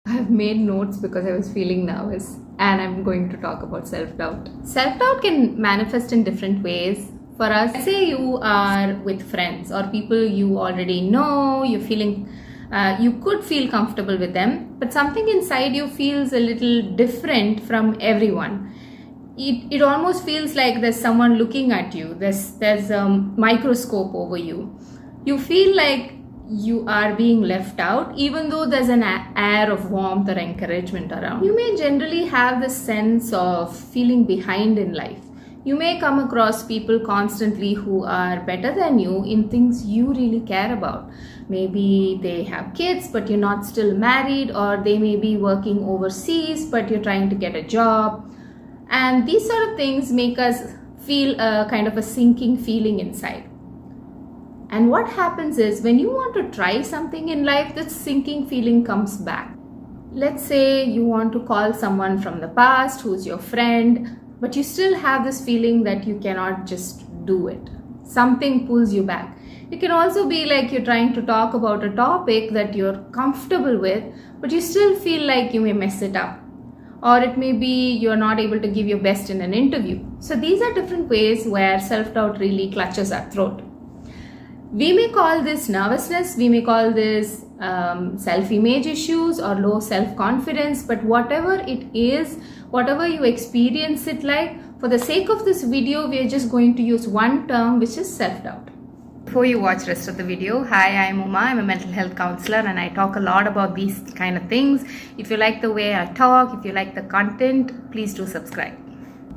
I've made notes because I was feeling nervous, and I'm going to talk about self-doubt. Self-doubt can manifest in different ways. For us, say you are with friends or people you already know, you're feeling, you could feel comfortable with them, but something inside you feels a little different from everyone. It almost feels like there's someone looking at you, there's a microscope over you. You feel like you are being left out, even though there's an air of warmth or encouragement around. You may generally have this sense of feeling behind in life. You may come across people constantly who are better than you in things you really care about. Maybe they have kids, but you're not still married, or they may be working overseas, but you're trying to get a job. And these sort of things make us feel a kind of a sinking feeling inside. And what happens is when you want to try something in life, this sinking feeling comes back. Let's say you want to call someone from the past who's your friend, but you still have this feeling that you cannot just do it. Something pulls you back. It can also be like you're trying to talk about a topic that you're comfortable with, but you still feel like you may mess it up. Or it may be you're not able to give your best in an interview. So these are different ways where self-doubt really clutches our throat. We may call this nervousness, we may call this self-image issues or low self-confidence, but whatever it is, whatever you experience it like, for the sake of this video, we are just going to use one term, which is self-doubt. Before you watch rest of the video, hi, I'm Uma, I'm a mental health counselor and I talk a lot about these kind of things. If you like the way I talk, if you like the content, please do subscribe.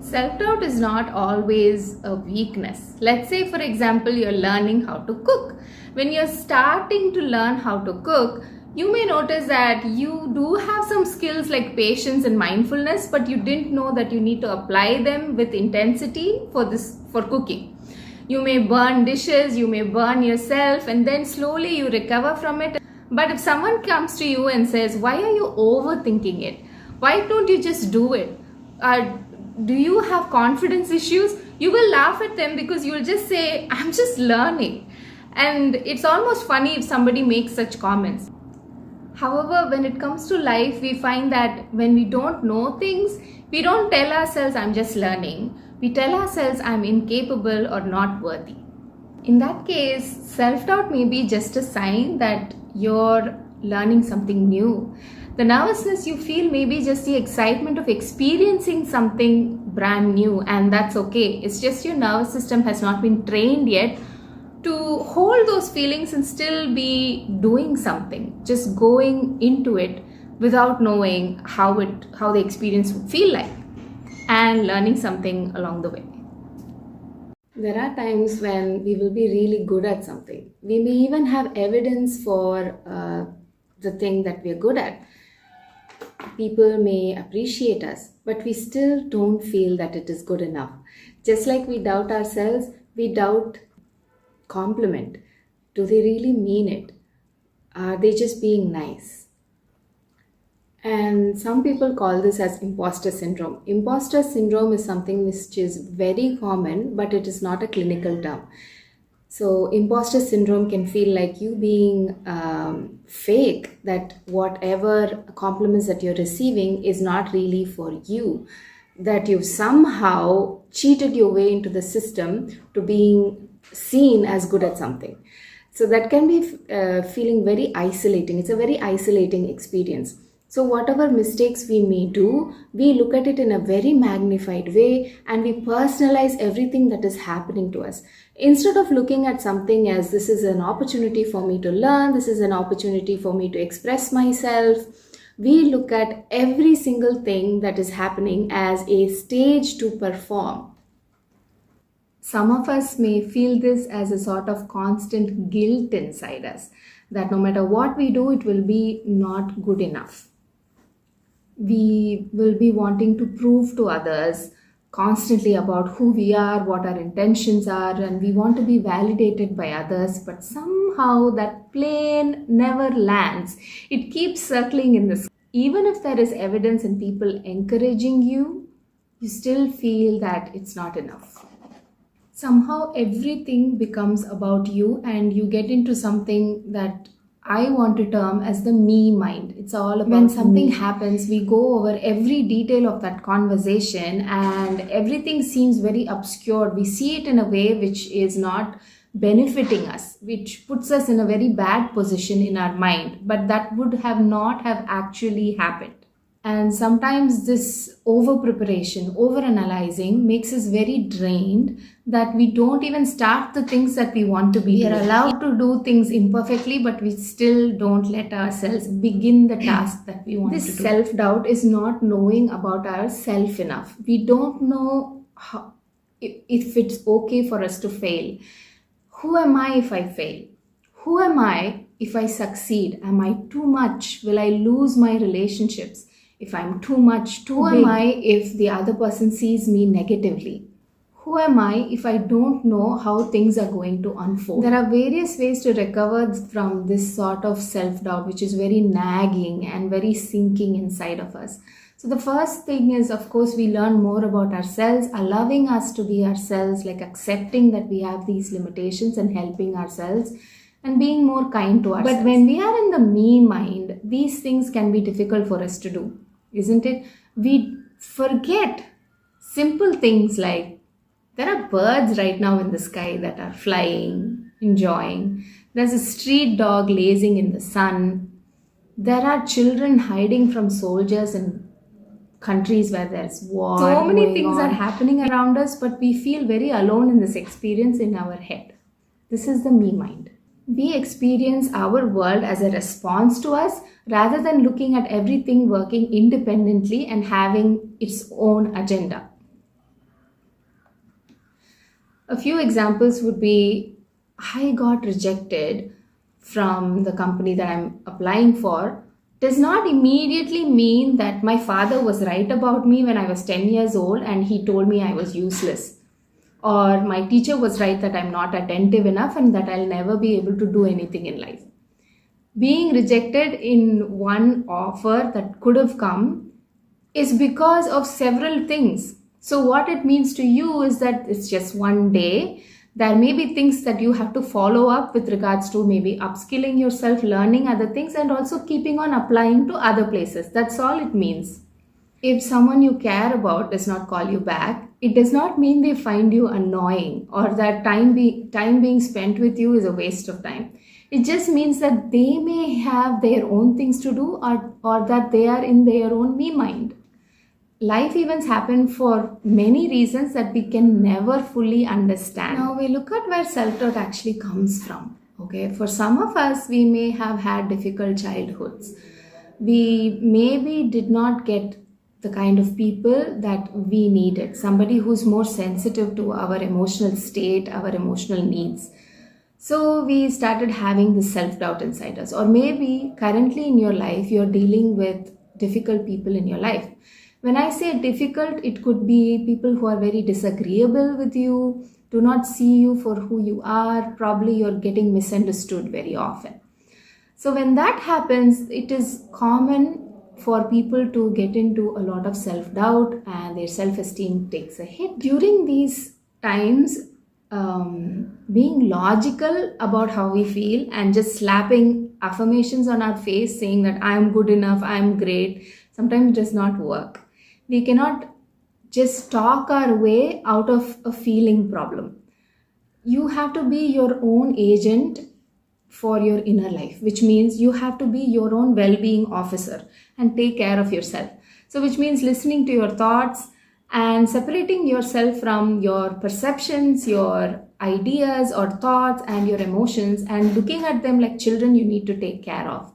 Self-doubt is not always a weakness. Let's say, for example, you're learning how to cook. When you're starting to learn how to cook, you may notice that you do have some skills like patience and mindfulness, but you didn't know that you need to apply them with intensity for cooking. You may burn dishes, you may burn yourself, and then slowly you recover from it. But if someone comes to you and says, why are you overthinking it? Why don't you just do it? Do you have confidence issues? You will laugh at them because you will just say, I'm just learning. And it's almost funny if somebody makes such comments. However, when it comes to life, we find that when we don't know things, we don't tell ourselves, I'm just learning. We tell ourselves, I'm incapable or not worthy. In that case, self-doubt may be just a sign that you're learning something new. The nervousness you feel may be just the excitement of experiencing something brand new, and that's okay. It's just your nervous system has not been trained yet to hold those feelings and still be doing something, just going into it without knowing how the experience would feel like and learning something along the way. There are times when we will be really good at something. We may even have evidence for the thing that we are good at. People may appreciate us, but we still don't feel that it is good enough. Just like we doubt ourselves, we doubt compliment. Do they really mean it? Are they just being nice? And some people call this as imposter syndrome. Imposter syndrome is something which is very common, but it is not a clinical term. So imposter syndrome can feel like you being fake, that whatever compliments that you're receiving is not really for you, that you've somehow cheated your way into the system to being seen as good at something. So that can be feeling very isolating. It's a very isolating experience. So whatever mistakes we may do, we look at it in a very magnified way and we personalize everything that is happening to us. Instead of looking at something as this is an opportunity for me to learn, this is an opportunity for me to express myself, we look at every single thing that is happening as a stage to perform. Some of us may feel this as a sort of constant guilt inside us, that no matter what we do, it will be not good enough. We will be wanting to prove to others constantly about who we are, what our intentions are, and we want to be validated by others, but somehow that plane never lands. It keeps circling in the sky. Even if there is evidence and people encouraging you, you still feel that it's not enough. Somehow everything becomes about you and you get into something that I want to term as the me mind. It's all about when something happens, we go over every detail of that conversation and everything seems very obscured. We see it in a way which is not benefiting us, which puts us in a very bad position in our mind, but that would have not have actually happened. And sometimes this over preparation, over analyzing makes us very drained that we don't even start the things that we want to be. We are allowed to do things imperfectly, but we still don't let ourselves begin the task that we want to do. This self-doubt is not knowing about ourself enough. We don't know if it's okay for us to fail. Who am I if I fail? Who am I if I succeed? Am I too much? Will I lose my relationships? If I'm too much, who am I if the other person sees me negatively? Who am I if I don't know how things are going to unfold? There are various ways to recover from this sort of self-doubt, which is very nagging and very sinking inside of us. So the first thing is, of course, we learn more about ourselves, allowing us to be ourselves, like accepting that we have these limitations and helping ourselves and being more kind to ourselves. But when we are in the me mind, these things can be difficult for us to do, isn't it? We forget simple things like there are birds right now in the sky that are flying, enjoying. There's a street dog lazing in the sun. There are children hiding from soldiers in countries where there's war. So many things are happening around us, but we feel very alone in this experience in our head. This is the me mind. We experience our world as a response to us rather than looking at everything working independently and having its own agenda. A few examples would be, I got rejected from the company that I'm applying for does not immediately mean that my father was right about me when I was 10 years old and he told me I was useless. Or my teacher was right that I'm not attentive enough and that I'll never be able to do anything in life. Being rejected in one offer that could have come is because of several things. So what it means to you is that it's just one day. There may be things that you have to follow up with regards to maybe upskilling yourself, learning other things, and also keeping on applying to other places. That's all it means. If someone you care about does not call you back, it does not mean they find you annoying or that time being spent with you is a waste of time. It just means that they may have their own things to do or that they are in their own me mind. Life events happen for many reasons that we can never fully understand. Now we look at where self-doubt actually comes from. Okay, for some of us, we may have had difficult childhoods. We maybe did not get the kind of people that we needed, somebody who's more sensitive to our emotional state, our emotional needs. So we started having this self-doubt inside us. Or maybe currently in your life, you're dealing with difficult people in your life. When I say difficult, it could be people who are very disagreeable with you, do not see you for who you are, probably you're getting misunderstood very often. So when that happens, it is common for people to get into a lot of self-doubt and their self-esteem takes a hit. During these times, being logical about how we feel and just slapping affirmations on our face saying that I am good enough, I am great, sometimes does not work. We cannot just talk our way out of a feeling problem. You have to be your own agent for your inner life, which means you have to be your own well-being officer and take care of yourself. So which means listening to your thoughts and separating yourself from your perceptions, your ideas or thoughts and your emotions and looking at them like children you need to take care of.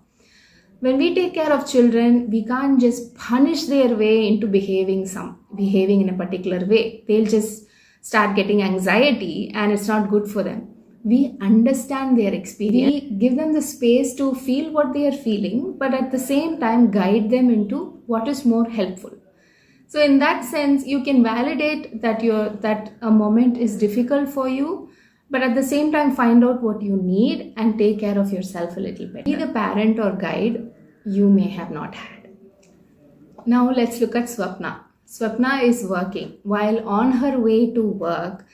When we take care of children, we can't just punish their way into behaving in a particular way. They'll just start getting anxiety and it's not good for them. We understand their experience. We give them the space to feel what they are feeling, but at the same time guide them into what is more helpful. So in that sense, you can validate that a moment is difficult for you, but at the same time find out what you need and take care of yourself a little bit. Be the parent or guide you may have not had. Now let's look at Swapna. Swapna is working. While on her way to work,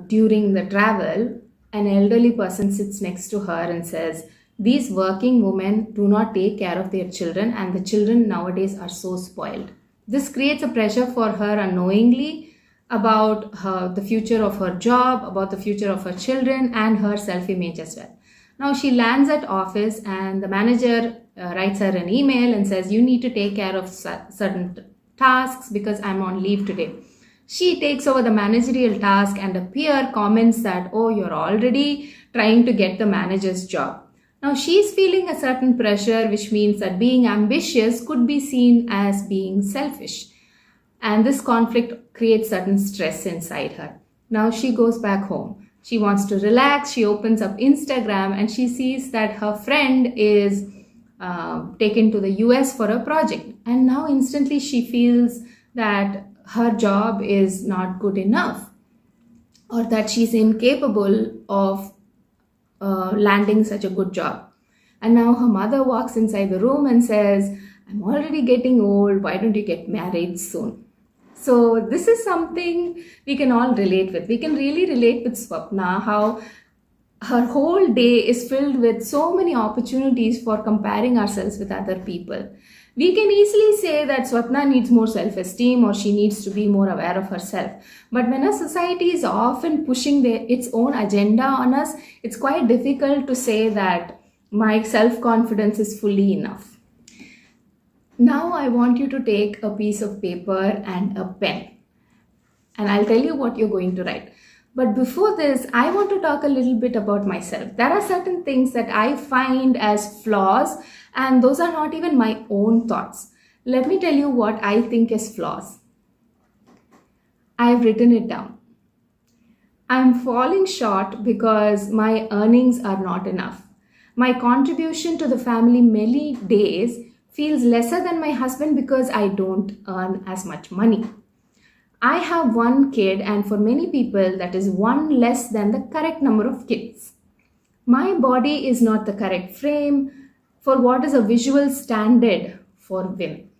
during the travel, an elderly person sits next to her and says, These working women do not take care of their children, and the children nowadays are so spoiled. This creates a pressure for her unknowingly about the future of her job, about the future of her children, and her self image as well. Now she lands at office, and the manager writes her an email and says, "You need to take care of certain tasks because I'm on leave today." She takes over the managerial task, and a peer comments that, "Oh, you're already trying to get the manager's job." Now she's feeling a certain pressure, which means that being ambitious could be seen as being selfish. And this conflict creates certain stress inside her. Now she goes back home. She wants to relax. She opens up Instagram and she sees that her friend is taken to the US for a project. And now instantly she feels that her job is not good enough, or that she's incapable of landing such a good job. And now her mother walks inside the room and says, "I'm already getting old. Why don't you get married soon?" So this is something we can all relate with. We can really relate with Swapna, how her whole day is filled with so many opportunities for comparing ourselves with other people. We can easily say that Swapna needs more self-esteem, or she needs to be more aware of herself. But when a society is often pushing its own agenda on us, it's quite difficult to say that my self-confidence is fully enough. Now I want you to take a piece of paper and a pen, and I'll tell you what you're going to write. But before this, I want to talk a little bit about myself. There are certain things that I find as flaws, and those are not even my own thoughts. Let me tell you what I think as flaws. I've written it down. I'm falling short because my earnings are not enough. My contribution to the family many days feels lesser than my husband because I don't earn as much money. I have one kid, and for many people, that is one less than the correct number of kids. My body is not the correct frame for what is a visual standard for women.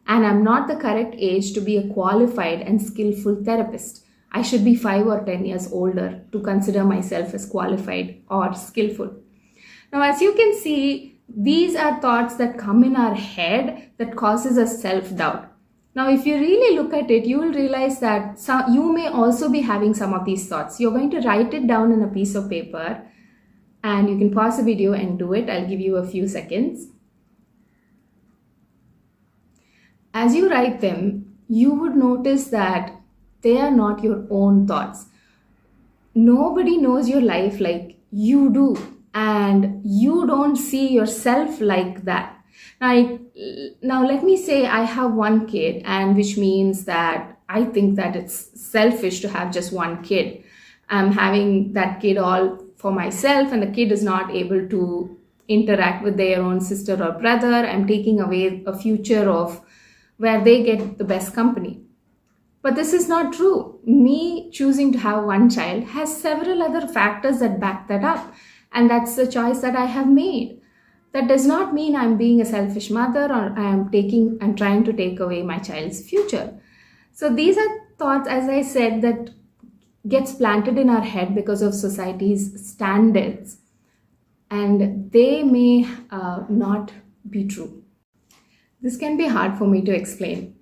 And I'm not the correct age to be a qualified and skillful therapist. I should be 5 or 10 years older to consider myself as qualified or skillful. Now, as you can see, these are thoughts that come in our head that causes us self-doubt. Now, if you really look at it, you will realize that you may also be having some of these thoughts. You're going to write it down in a piece of paper, and you can pause the video and do it. I'll give you a few seconds. As you write them, you would notice that they are not your own thoughts. Nobody knows your life like you do, and you don't see yourself like that. Now let me say I have one kid, and which means that I think that it's selfish to have just one kid. I'm having that kid all for myself, and the kid is not able to interact with their own sister or brother. I'm taking away a future of where they get the best company. But this is not true. Me choosing to have one child has several other factors that back that up, and that's the choice that I have made. That does not mean I'm being a selfish mother, or I'm trying to take away my child's future. So these are thoughts, as I said, that gets planted in our head because of society's standards, and they may not be true. This can be hard for me to explain.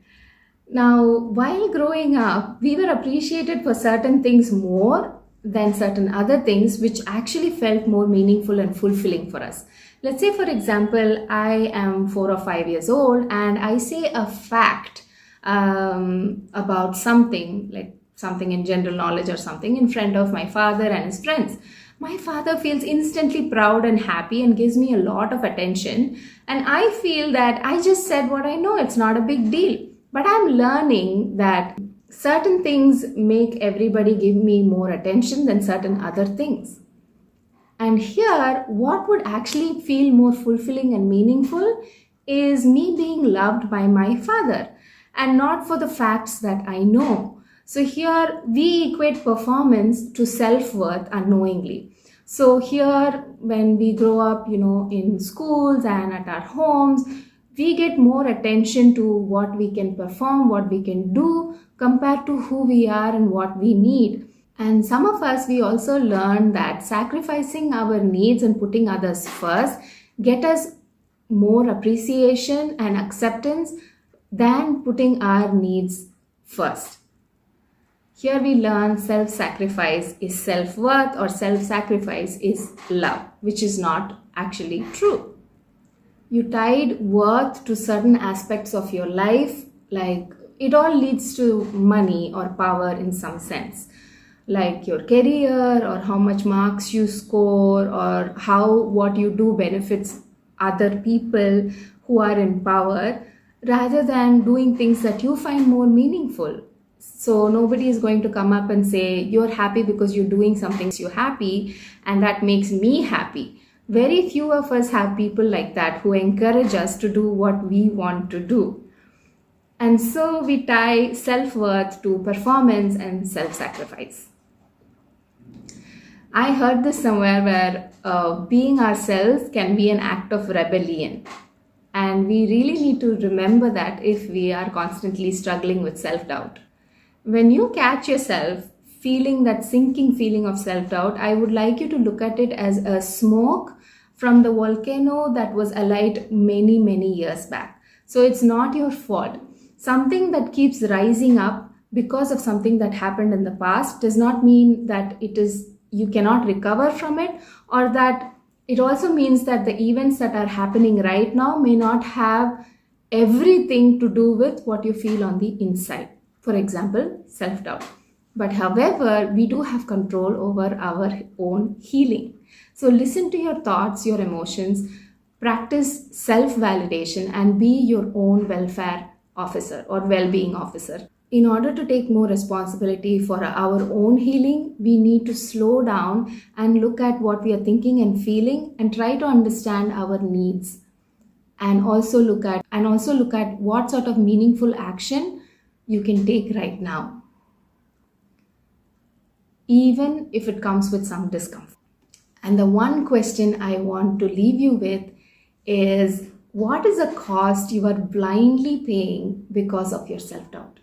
Now, while growing up, we were appreciated for certain things more than certain other things, which actually felt more meaningful and fulfilling for us. Let's say, for example, I am 4 or 5 years old, and I say a fact about something, like something in general knowledge or something, in front of my father and his friends. My father feels instantly proud and happy and gives me a lot of attention. And I feel that I just said what I know. It's not a big deal. But I'm learning that certain things make everybody give me more attention than certain other things. And here, what would actually feel more fulfilling and meaningful is me being loved by my father, and not for the facts that I know. So here, we equate performance to self-worth unknowingly. So here, when we grow up, in schools and at our homes, we get more attention to what we can perform, what we can do, compared to who we are and what we need. And some of us, we also learn that sacrificing our needs and putting others first get us more appreciation and acceptance than putting our needs first. Here we learn self-sacrifice is self-worth or self-sacrifice is love, which is not actually true. You tied worth to certain aspects of your life, like it all leads to money or power in some sense, like your career or how much marks you score or how what you do benefits other people who are in power, rather than doing things that you find more meaningful. So nobody is going to come up and say, you're happy because you're doing something makes you happy and that makes me happy. Very few of us have people like that who encourage us to do what we want to do. And so we tie self-worth to performance and self-sacrifice. I heard this somewhere where being ourselves can be an act of rebellion. And we really need to remember that if we are constantly struggling with self-doubt. When you catch yourself feeling that sinking feeling of self-doubt, I would like you to look at it as a smoke from the volcano that was alight many, many years back. So it's not your fault. Something that keeps rising up because of something that happened in the past does not mean that you cannot recover from it, or that it also means that the events that are happening right now may not have everything to do with what you feel on the inside. For example, self-doubt. But however, we do have control over our own healing. So listen to your thoughts, your emotions, practice self-validation, and be your own welfare officer or well-being officer. In order to take more responsibility for our own healing, we need to slow down and look at what we are thinking and feeling and try to understand our needs. And also look at what sort of meaningful action you can take right now, even if it comes with some discomfort. And the one question I want to leave you with is, what is the cost you are blindly paying because of your self-doubt?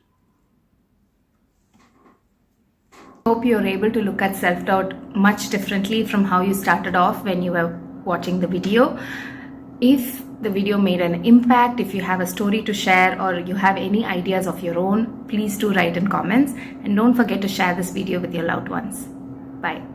Hope you're able to look at self-doubt much differently from how you started off when you were watching the video. If the video made an impact, if you have a story to share or you have any ideas of your own, please do write in comments, and don't forget to share this video with your loved ones. Bye.